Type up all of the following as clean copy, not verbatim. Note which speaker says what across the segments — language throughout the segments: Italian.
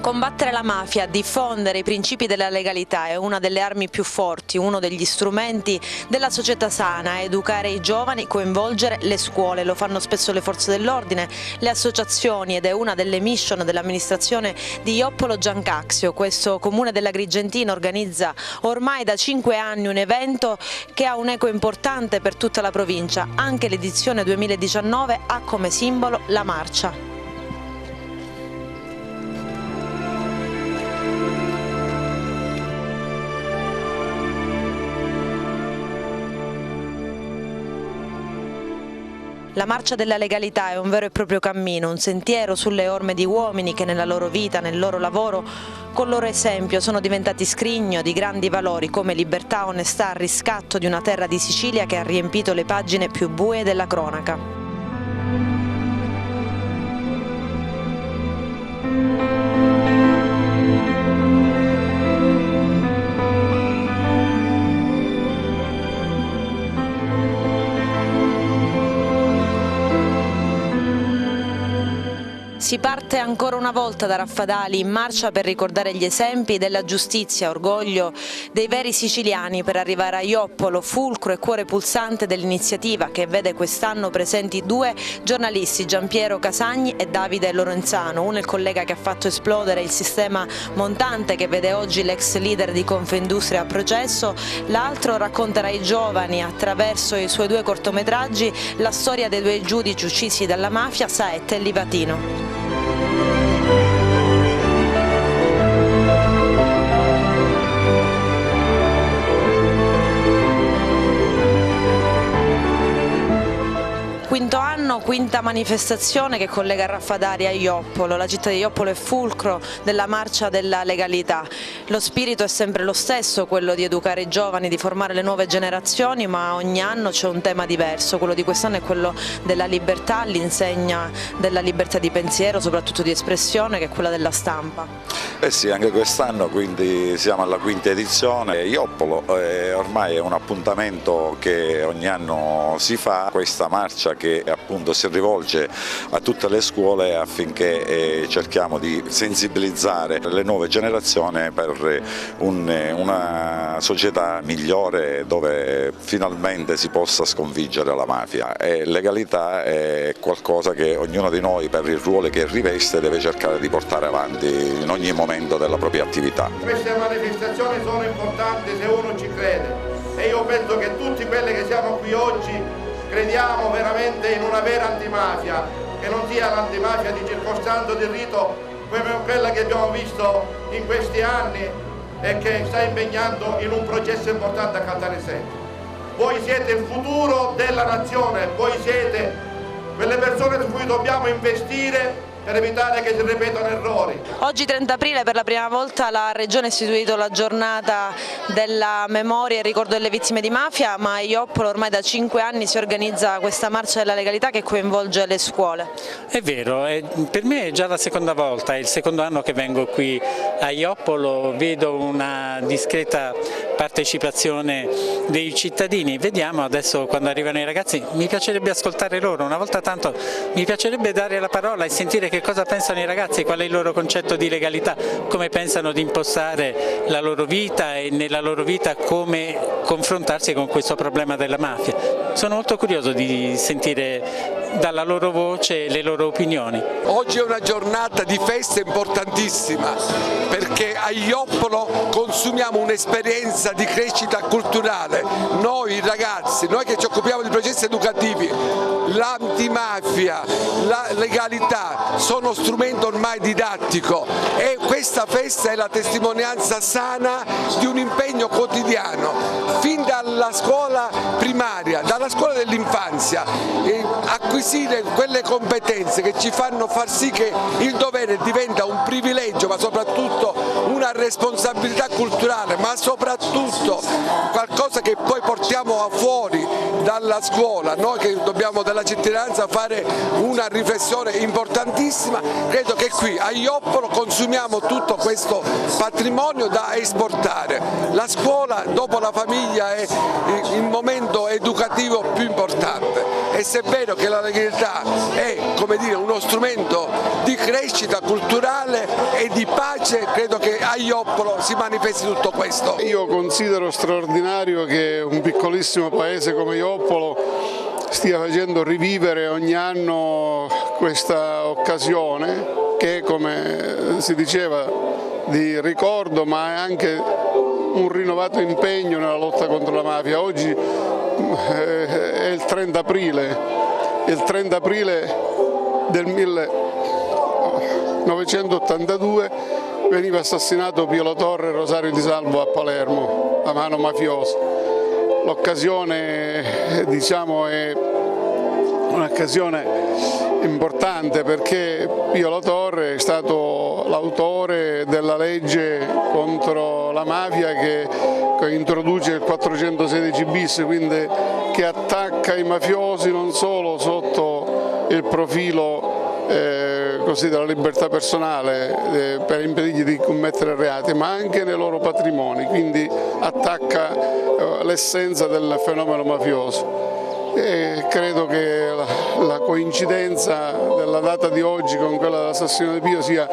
Speaker 1: Combattere la mafia, diffondere i principi della legalità è una delle armi più forti, uno degli strumenti della società sana, educare i giovani, coinvolgere le scuole, lo fanno spesso le forze dell'ordine, le associazioni ed è una delle mission dell'amministrazione di Joppolo Giancaxio. Questo comune dell'Agrigentino organizza ormai da 5 anni un evento che ha un'eco importante per tutta la provincia, anche l'edizione 2019 ha come simbolo la marcia. La marcia della legalità è un vero e proprio cammino, un sentiero sulle orme di uomini che nella loro vita, nel loro lavoro, col loro esempio sono diventati scrigno di grandi valori come libertà, onestà, riscatto di una terra di Sicilia che ha riempito le pagine più buie della cronaca. Si parte ancora una volta da Raffadali in marcia per ricordare gli esempi della giustizia, orgoglio dei veri siciliani, per arrivare a Joppolo, fulcro e cuore pulsante dell'iniziativa che vede quest'anno presenti 2 giornalisti, Giampiero Casagni e Davide Lorenzano. Uno è il collega che ha fatto esplodere il sistema montante che vede oggi l'ex leader di Confindustria a processo, l'altro racconterà ai giovani attraverso i suoi 2 cortometraggi la storia dei 2 giudici uccisi dalla mafia, Saette e Livatino. Quinto anno, quinta manifestazione che collega Raffadali a Joppolo. La città di Joppolo è fulcro della marcia della legalità. Lo spirito è sempre lo stesso, quello di educare i giovani, di formare le nuove generazioni, ma ogni anno c'è un tema diverso. Quello di quest'anno è quello della libertà, l'insegna della libertà di pensiero, soprattutto di espressione, che è quella della stampa.
Speaker 2: Eh sì, anche quest'anno quindi siamo alla quinta edizione. Joppolo ormai è un appuntamento che ogni anno si fa, questa marcia che appunto si rivolge a tutte le scuole affinché cerchiamo di sensibilizzare le nuove generazioni per una società migliore dove finalmente si possa sconfiggere la mafia. E legalità è qualcosa che ognuno di noi, per il ruolo che riveste, deve cercare di portare avanti in ogni momento della propria attività.
Speaker 3: Queste manifestazioni sono importanti se uno ci crede e io penso che tutti quelli che siamo qui oggi crediamo veramente in una vera antimafia, che non sia l'antimafia di circostanza di rito come quella che abbiamo visto in questi anni e che sta impegnando in un processo importante a Caltanissetta. Voi siete il futuro della nazione, voi siete quelle persone su cui dobbiamo investire per evitare che si ripetano errori.
Speaker 1: Oggi 30 aprile per la prima volta la Regione ha istituito la giornata della memoria e ricordo delle vittime di mafia, ma a Joppolo ormai da 5 anni si organizza questa marcia della legalità che coinvolge le scuole.
Speaker 4: È vero, per me è già la seconda volta, è il secondo anno che vengo qui a Joppolo, vedo una discreta partecipazione dei cittadini, vediamo adesso quando arrivano i ragazzi, mi piacerebbe ascoltare loro, una volta tanto mi piacerebbe dare la parola e sentire che cosa pensano i ragazzi, qual è il loro concetto di legalità, come pensano di impostare la loro vita e nella loro vita come confrontarsi con questo problema della mafia. Sono molto curioso di sentire dalla loro voce le loro opinioni.
Speaker 5: Oggi è una giornata di festa importantissima perché a Joppolo consumiamo un'esperienza di crescita culturale. Noi ragazzi, noi che ci occupiamo di processi educativi, l'antimafia, la legalità sono strumento ormai didattico e questa festa è la testimonianza sana di un impegno quotidiano fin dalla scuola primaria, dalla scuola dell'infanzia, acquisire quelle competenze che ci fanno far sì che il dovere diventa un privilegio ma soprattutto una responsabilità culturale, ma soprattutto qualcosa che poi portiamo fuori dalla scuola. Noi che dobbiamo della cittadinanza fare una riflessione importantissima, credo che qui a Joppolo consumiamo tutto questo patrimonio da esportare. La scuola dopo la famiglia è il momento educativo più importante e se è vero che la legalità è, come dire, uno strumento di crescita culturale e di pace, credo che a Ioppolo si manifesti tutto questo.
Speaker 6: Io considero straordinario che un piccolissimo paese come Ioppolo stia facendo rivivere ogni anno questa occasione che, come si diceva, di ricordo, ma è anche un rinnovato impegno nella lotta contro la mafia. Oggi è il 30 aprile del 1982 veniva assassinato Pio La Torre e Rosario Di Salvo a Palermo a mano mafiosa. L'occasione, diciamo, è un'occasione importante perché Pio La Torre è stato l'autore della legge contro la mafia che introduce il 416 bis, quindi che attacca i mafiosi non solo sotto il profilo così della libertà personale per impedirgli di commettere reati, ma anche nei loro patrimoni, quindi attacca l'essenza del fenomeno mafioso. E credo che la coincidenza della data di oggi con quella dell'assassinio di Pio sia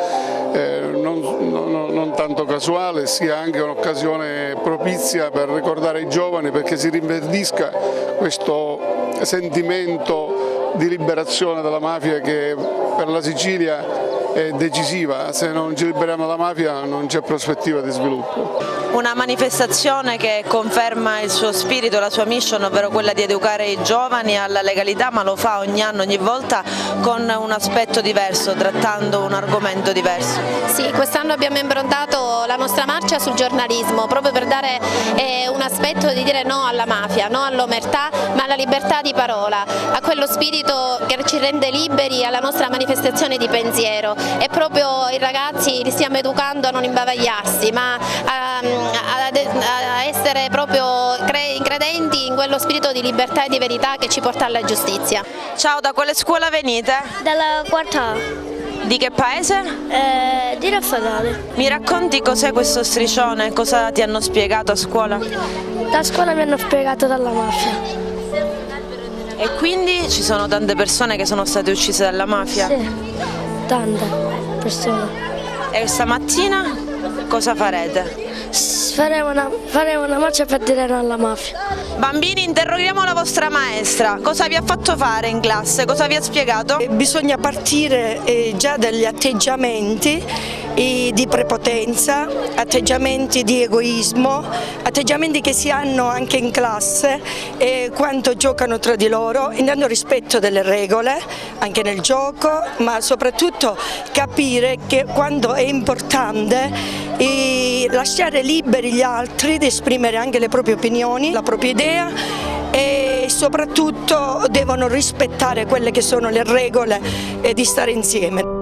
Speaker 6: non tanto casuale, sia anche un'occasione propizia per ricordare ai giovani, perché si rinverdisca questo sentimento di liberazione dalla mafia che per la Sicilia è decisiva. Se non ci liberiamo dalla mafia non c'è prospettiva di sviluppo.
Speaker 1: Una manifestazione che conferma il suo spirito, la sua mission, ovvero quella di educare i giovani alla legalità, ma lo fa ogni anno, ogni volta con un aspetto diverso, trattando un argomento diverso.
Speaker 7: Sì, quest'anno abbiamo improntato la nostra marcia sul giornalismo, proprio per dare un aspetto di dire no alla mafia, no all'omertà, ma alla libertà di parola, a quello spirito che ci rende liberi, alla nostra manifestazione di pensiero. E proprio i ragazzi li stiamo educando a non imbavagliarsi, ma a essere proprio credenti in quello spirito di libertà e di verità che ci porta alla giustizia.
Speaker 1: Ciao, da quale scuola venite?
Speaker 8: Dalla quarta A.
Speaker 1: Di che paese?
Speaker 8: Di Raffadale.
Speaker 1: Mi racconti cos'è questo striscione? Cosa ti hanno spiegato a scuola?
Speaker 8: Da scuola mi hanno spiegato dalla mafia.
Speaker 1: E quindi ci sono tante persone che sono state uccise dalla mafia?
Speaker 8: Sì, tante persone.
Speaker 1: E stamattina cosa farete?
Speaker 8: Faremo una marcia per dire no alla mafia.
Speaker 1: Bambini, interroghiamo la vostra maestra. Cosa vi ha fatto fare in classe? Cosa vi ha spiegato?
Speaker 9: Bisogna partire già dagli atteggiamenti di prepotenza, atteggiamenti di egoismo, atteggiamenti che si hanno anche in classe quando giocano tra di loro, intendo rispetto delle regole anche nel gioco, ma soprattutto capire che quando è importante lasciare liberi gli altri di esprimere anche le proprie opinioni, la propria idea, e soprattutto devono rispettare quelle che sono le regole di stare insieme.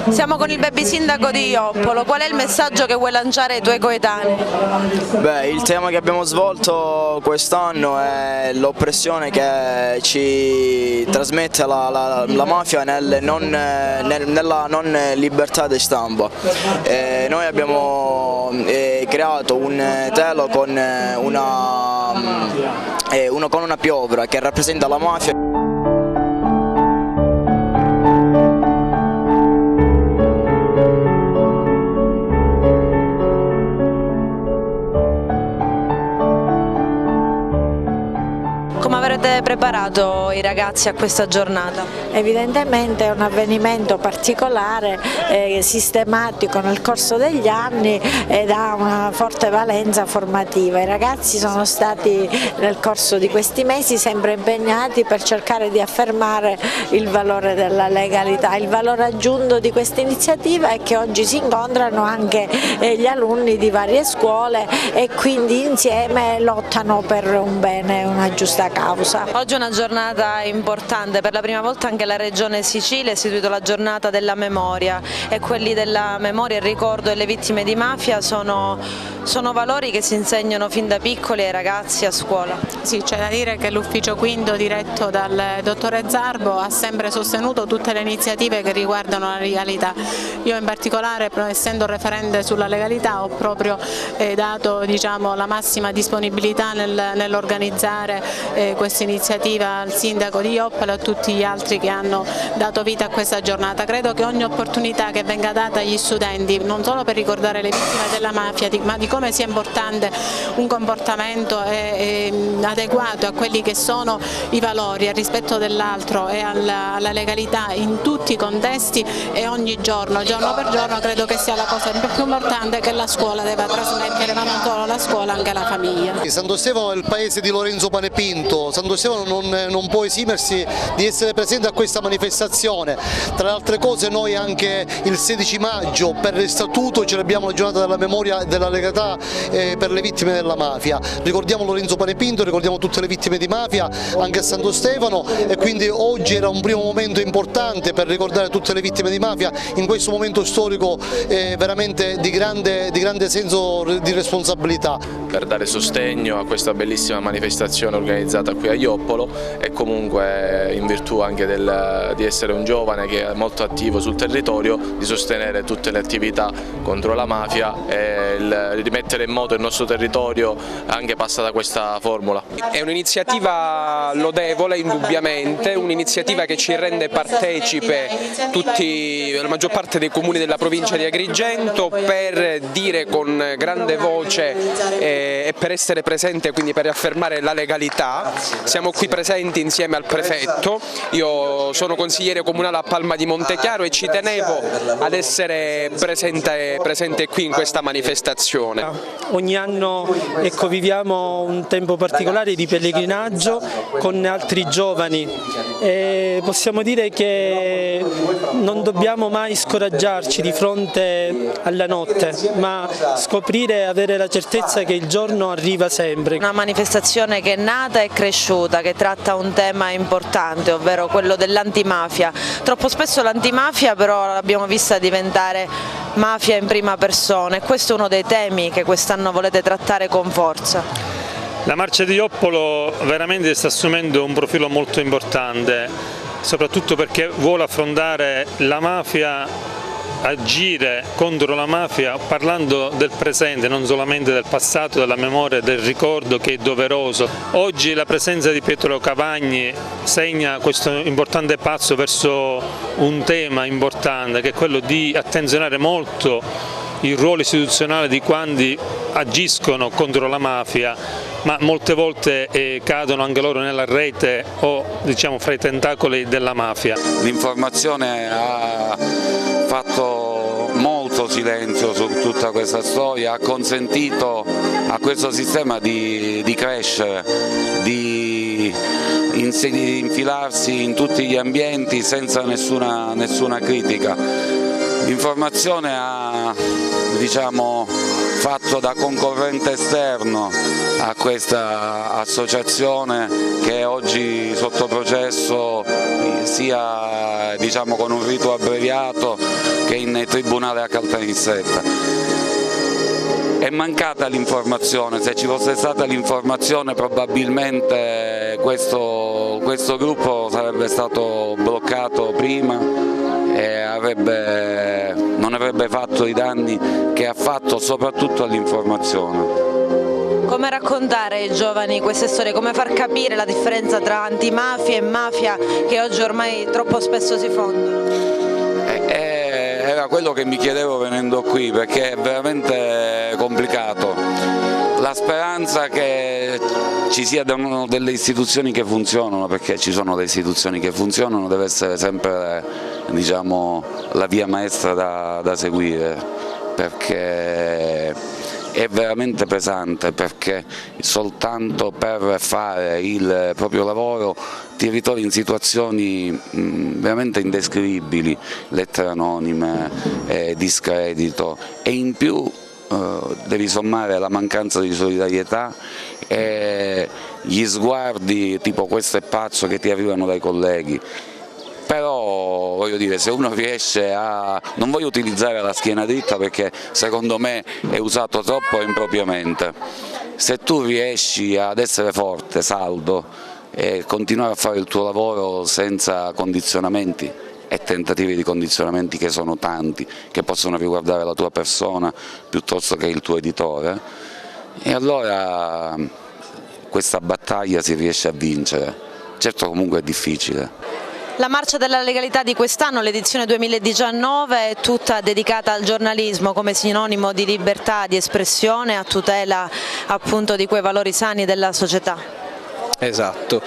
Speaker 1: Siamo con il baby sindaco di Ioppolo. Qual è il messaggio che vuoi lanciare ai tuoi coetanei?
Speaker 10: Il tema che abbiamo svolto quest'anno è l'oppressione che ci trasmette la mafia nella non libertà di stampa. Noi abbiamo creato un telo con una piovra che rappresenta la mafia.
Speaker 1: Come avrete preparato i ragazzi a questa giornata?
Speaker 11: Evidentemente è un avvenimento particolare, sistematico nel corso degli anni ed ha una forte valenza formativa. I ragazzi sono stati nel corso di questi mesi sempre impegnati per cercare di affermare il valore della legalità. Il valore aggiunto di questa iniziativa è che oggi si incontrano anche gli alunni di varie scuole e quindi insieme lottano per un bene, una giusta causa.
Speaker 1: Oggi è una giornata importante, per la prima volta anche la Regione Sicilia ha istituito la giornata della memoria e quelli della memoria e il ricordo delle vittime di mafia sono valori che si insegnano fin da piccoli ai ragazzi a scuola.
Speaker 12: Sì, c'è da dire che l'ufficio quinto diretto dal dottore Zarbo ha sempre sostenuto tutte le iniziative che riguardano la legalità. Io in particolare, essendo referente sulla legalità, ho proprio dato la massima disponibilità nell'organizzare questa iniziativa al sindaco di Ioppolo e a tutti gli altri che hanno dato vita a questa giornata. Credo che ogni opportunità che venga data agli studenti, non solo per ricordare le vittime della mafia, ma di come sia importante un comportamento adeguato a quelli che sono i valori, al rispetto dell'altro e alla legalità in tutti i contesti e ogni giorno per giorno, credo che sia la cosa più importante che la scuola deve trasmettere, ma non solo la scuola, anche la famiglia.
Speaker 13: Santo Stefano è il paese di Lorenzo Panepinto, Santo Stefano non può esimersi di essere presente a questa manifestazione. Tra le altre cose noi anche il 16 maggio per il statuto celebriamo la giornata della memoria e della legalità per le vittime della mafia. Ricordiamo Lorenzo Panepinto, ricordiamo tutte le vittime di mafia anche a Santo Stefano e quindi oggi era un primo momento importante per ricordare tutte le vittime di mafia in questo momento storico veramente di grande senso di responsabilità.
Speaker 14: Per dare sostegno a questa bellissima manifestazione organizzata qui a Ioppolo e comunque in virtù anche di essere un giovane che è molto attivo sul territorio, di sostenere tutte le attività contro la mafia e rimettere in moto il nostro territorio anche passa da questa formula.
Speaker 15: È un'iniziativa lodevole indubbiamente, un'iniziativa che ci rende partecipe la maggior parte dei comuni della provincia di Agrigento per dire con grande voce e per essere presente, quindi per affermare la legalità. Siamo qui presenti insieme al prefetto, io sono consigliere comunale a Palma di Montechiaro e ci tenevo ad essere presente qui in questa manifestazione.
Speaker 16: Ogni anno viviamo un tempo particolare di pellegrinaggio con altri giovani e possiamo dire che non dobbiamo mai scoraggiarci di fronte alla notte, ma scoprire e avere la certezza che il giorno arriva sempre.
Speaker 1: Una manifestazione che è nata e cresciuta, che tratta un tema importante, ovvero quello dell'antimafia. Troppo spesso l'antimafia però l'abbiamo vista diventare mafia in prima persona e questo è uno dei temi che quest'anno volete trattare con forza.
Speaker 17: La marcia di Ioppolo veramente sta assumendo un profilo molto importante, soprattutto perché vuole affrontare la mafia, agire contro la mafia parlando del presente, non solamente del passato, della memoria, del ricordo che è doveroso. Oggi la presenza di Pietro Cavagni segna questo importante passo verso un tema importante che è quello di attenzionare molto il ruolo istituzionale di quanti agiscono contro la mafia, ma molte volte cadono anche loro nella rete o diciamo fra i tentacoli della mafia.
Speaker 2: L'informazione ha fatto molto silenzio su tutta questa storia, ha consentito a questo sistema di crescere, di infilarsi in tutti gli ambienti senza nessuna critica. L'informazione ha fatto da concorrente esterno a questa associazione che è oggi sotto processo sia con un rito abbreviato che in tribunale a Caltanissetta. È mancata l'informazione, se ci fosse stata l'informazione probabilmente questo gruppo sarebbe stato bloccato prima e non avrebbe fatto i danni che ha fatto soprattutto all'informazione.
Speaker 1: Come raccontare ai giovani queste storie, come far capire la differenza tra antimafia e mafia che oggi ormai troppo spesso si fondono? Era
Speaker 2: quello che mi chiedevo venendo qui perché è veramente complicato.
Speaker 18: La speranza che ci siano delle istituzioni che funzionano, perché ci sono le istituzioni che funzionano, deve essere sempre, diciamo, la via maestra da seguire, perché è veramente pesante, perché soltanto per fare il proprio lavoro ti ritrovi in situazioni veramente indescrivibili, lettere anonime, discredito, e in più devi sommare la mancanza di solidarietà e gli sguardi tipo "questo è pazzo" che ti arrivano dai colleghi. Però voglio dire, se uno riesce a... non voglio utilizzare la schiena dritta perché secondo me è usato troppo impropriamente, se tu riesci ad essere forte, saldo e continuare a fare il tuo lavoro senza condizionamenti e tentativi di condizionamenti, che sono tanti, che possono riguardare la tua persona piuttosto che il tuo editore, e allora questa battaglia si riesce a vincere. Certo, comunque è difficile.
Speaker 1: La marcia della legalità di quest'anno, l'edizione 2019, è tutta dedicata al giornalismo come sinonimo di libertà di espressione, a tutela appunto di quei valori sani della società.
Speaker 15: Esatto.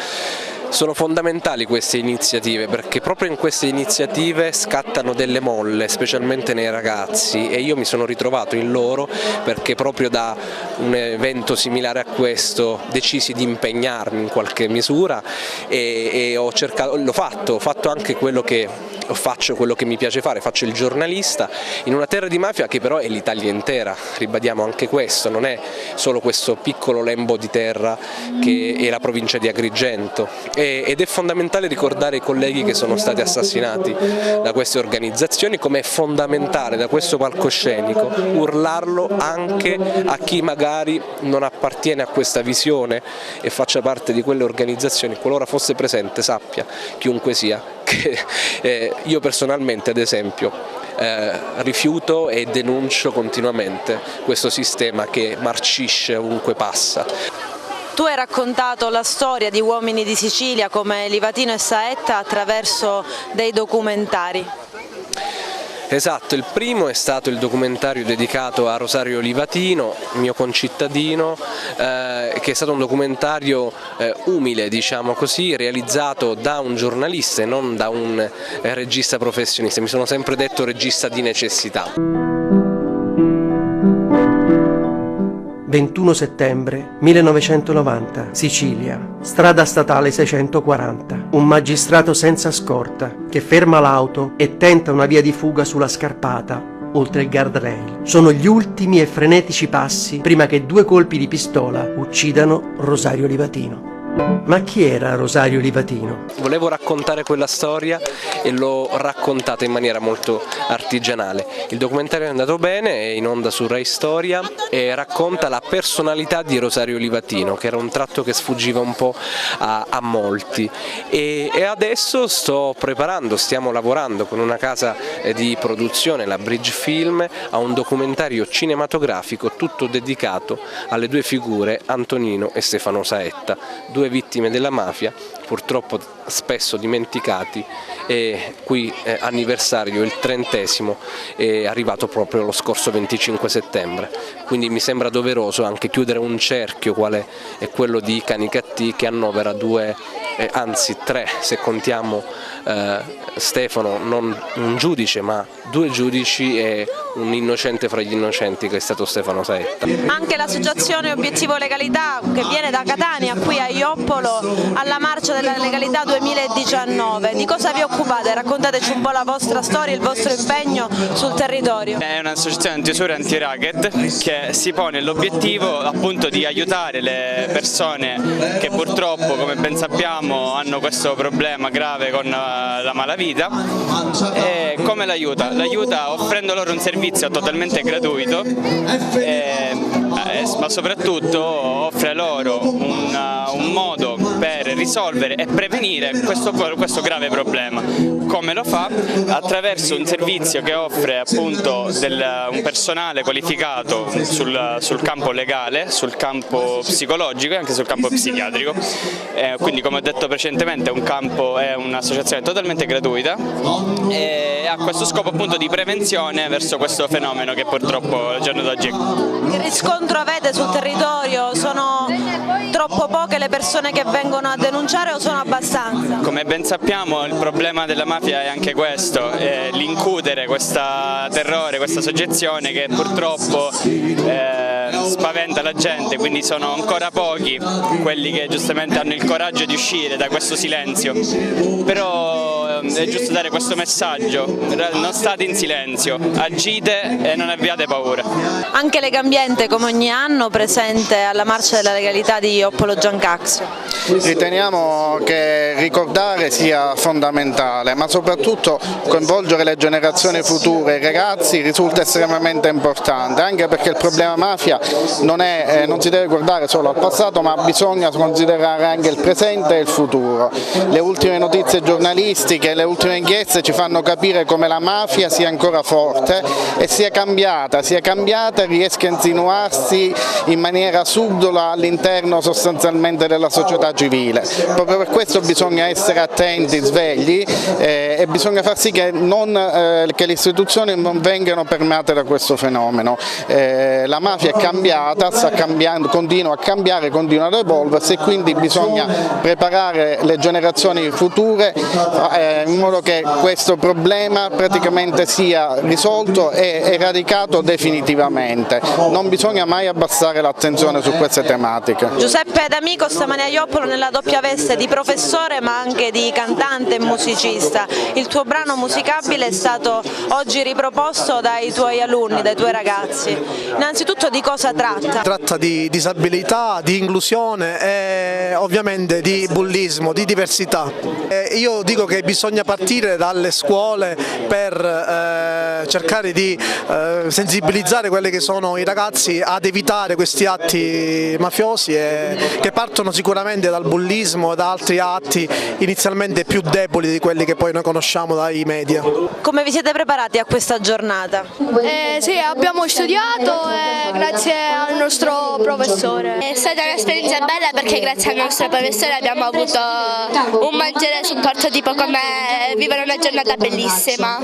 Speaker 15: Sono fondamentali queste iniziative, perché proprio in queste iniziative scattano delle molle, specialmente nei ragazzi, e io mi sono ritrovato in loro perché proprio da un evento similare a questo decisi di impegnarmi in qualche misura e ho fatto anche quello che faccio, quello che mi piace fare, faccio il giornalista in una terra di mafia che però è l'Italia intera, ribadiamo anche questo, non è solo questo piccolo lembo di terra che è la provincia di Agrigento. Ed è fondamentale ricordare i colleghi che sono stati assassinati da queste organizzazioni, come è fondamentale da questo palcoscenico urlarlo anche a chi magari non appartiene a questa visione e faccia parte di quelle organizzazioni. Qualora fosse presente, sappia, chiunque sia, che io personalmente ad esempio rifiuto e denuncio continuamente questo sistema che marcisce ovunque passa.
Speaker 1: Tu hai raccontato la storia di uomini di Sicilia come Livatino e Saetta attraverso dei documentari.
Speaker 15: Esatto, il primo è stato il documentario dedicato a Rosario Livatino, mio concittadino, che è stato un documentario umile, diciamo così, realizzato da un giornalista e non da un regista professionista. Mi sono sempre detto regista di necessità.
Speaker 19: 21 settembre 1990, Sicilia, strada statale 640. Un magistrato senza scorta che ferma l'auto e tenta una via di fuga sulla scarpata, oltre il guardrail. Sono gli ultimi e frenetici passi prima che 2 colpi di pistola uccidano Rosario Livatino. Ma chi era Rosario Livatino?
Speaker 15: Volevo raccontare quella storia e l'ho raccontata in maniera molto artigianale. Il documentario è andato bene, è in onda su Rai Storia e racconta la personalità di Rosario Livatino, che era un tratto che sfuggiva un po' a molti. E adesso stiamo lavorando con una casa di produzione, la Bridge Film, a un documentario cinematografico tutto dedicato alle 2 figure, Antonino e Stefano Saetta, 2 vittime della mafia, purtroppo spesso dimenticati, e qui anniversario, il 30°, è arrivato proprio lo scorso 25 settembre, quindi mi sembra doveroso anche chiudere un cerchio quale è quello di Canicattì, che annovera 2, anzi 3 se contiamo Stefano, non un giudice ma 2 giudici e un innocente fra gli innocenti che è stato Stefano Saetta.
Speaker 1: Anche l'associazione Obiettivo Legalità, che viene da Catania qui a Ioppolo alla marcia della legalità 2019, di cosa vi occupate? Raccontateci un po' la vostra storia, il vostro impegno sul territorio.
Speaker 20: È un'associazione antiusura e anti-racket che si pone l'obiettivo appunto di aiutare le persone che purtroppo, come ben sappiamo, hanno questo problema grave con la malavita. E come l'aiuta? L'aiuta offrendo loro un servizio totalmente gratuito, ma soprattutto offre loro un modo per risolvere e prevenire questo grave problema. Come lo fa? Attraverso un servizio che offre appunto un personale qualificato sul campo legale, sul campo psicologico e anche sul campo psichiatrico. Quindi, come ho detto precedentemente, è un'associazione totalmente gratuita e a questo scopo appunto di prevenzione verso questo fenomeno che purtroppo al giorno d'oggi.
Speaker 1: Che riscontro avete sul territorio? Sono troppo poche le persone che vengono a denunciare o sono abbastanza?
Speaker 20: Come ben sappiamo il problema della mafia è anche questo, l'incutere questo terrore, questa soggezione che purtroppo spaventa la gente, quindi sono ancora pochi quelli che giustamente hanno il coraggio di uscire da questo silenzio, però è giusto dare questo messaggio: non state in silenzio, agite e non abbiate paura.
Speaker 1: Anche Legambiente come ogni anno presente alla Marcia della Legalità di Ioppolo Giancazio.
Speaker 21: Riteniamo che ricordare sia fondamentale, ma soprattutto coinvolgere le generazioni future, i ragazzi, risulta estremamente importante, anche perché il problema mafia non si deve guardare solo al passato, ma bisogna considerare anche il presente e il futuro. Le ultime notizie giornalistiche, le ultime inchieste ci fanno capire come la mafia sia ancora forte e sia cambiata e riesca a insinuarsi in maniera subdola all'interno sostanzialmente della società civile. Proprio per questo bisogna essere attenti, svegli e bisogna far sì che le istituzioni non vengano permeate da questo fenomeno. La mafia è cambiata, sta cambiando, continua a cambiare, continua ad evolversi e quindi bisogna preparare le generazioni future in modo che questo problema praticamente sia risolto e eradicato definitivamente. Non bisogna mai abbassare l'attenzione su queste tematiche.
Speaker 1: Giuseppe D'Amico stamani a Ioppolo nella doppia veste di professore ma anche di cantante e musicista. Il tuo brano musicabile è stato oggi riproposto dai tuoi alunni, dai tuoi ragazzi. Innanzitutto di cosa tratta?
Speaker 22: Tratta di disabilità, di inclusione e ovviamente di bullismo, di diversità. Io dico che bisogna partire dalle scuole per cercare di sensibilizzare quelli che sono i ragazzi ad evitare questi atti mafiosi che partono sicuramente dal bullismo e da altri atti inizialmente più deboli di quelli che poi noi conosciamo dai media.
Speaker 1: Come vi siete preparati a questa giornata?
Speaker 8: Sì, abbiamo studiato grazie al nostro professore.
Speaker 7: È stata un'esperienza bella perché grazie al nostro professore abbiamo avuto un mangiare supporto tipo come vivere una giornata bellissima.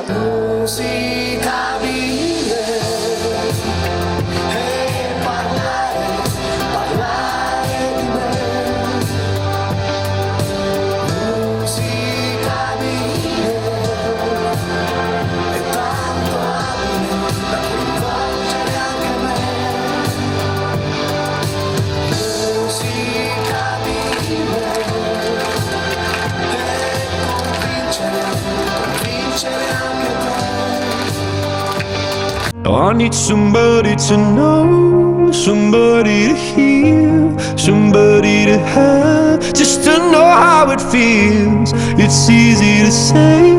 Speaker 23: I need somebody to know, somebody to hear, somebody to have, just to know how it feels. It's easy to say,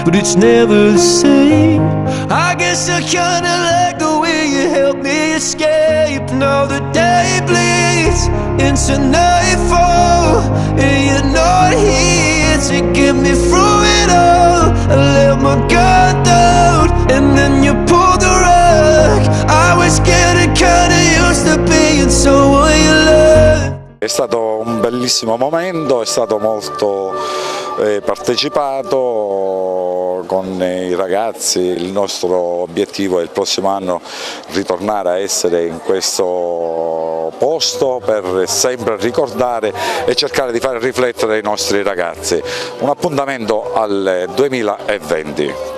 Speaker 23: but it's never the same. I guess I kinda like the way you help me escape. Now the day bleeds into nightfall, and you're not here to get me through it all. I let my guard down, and then you pulled the rug. I was getting kinda used to being someone you love.
Speaker 2: È stato un bellissimo momento, è stato molto partecipato con i ragazzi. Il nostro obiettivo è il prossimo anno ritornare a essere in questo posto per sempre ricordare e cercare di fare riflettere i nostri ragazzi. Un appuntamento al 2020.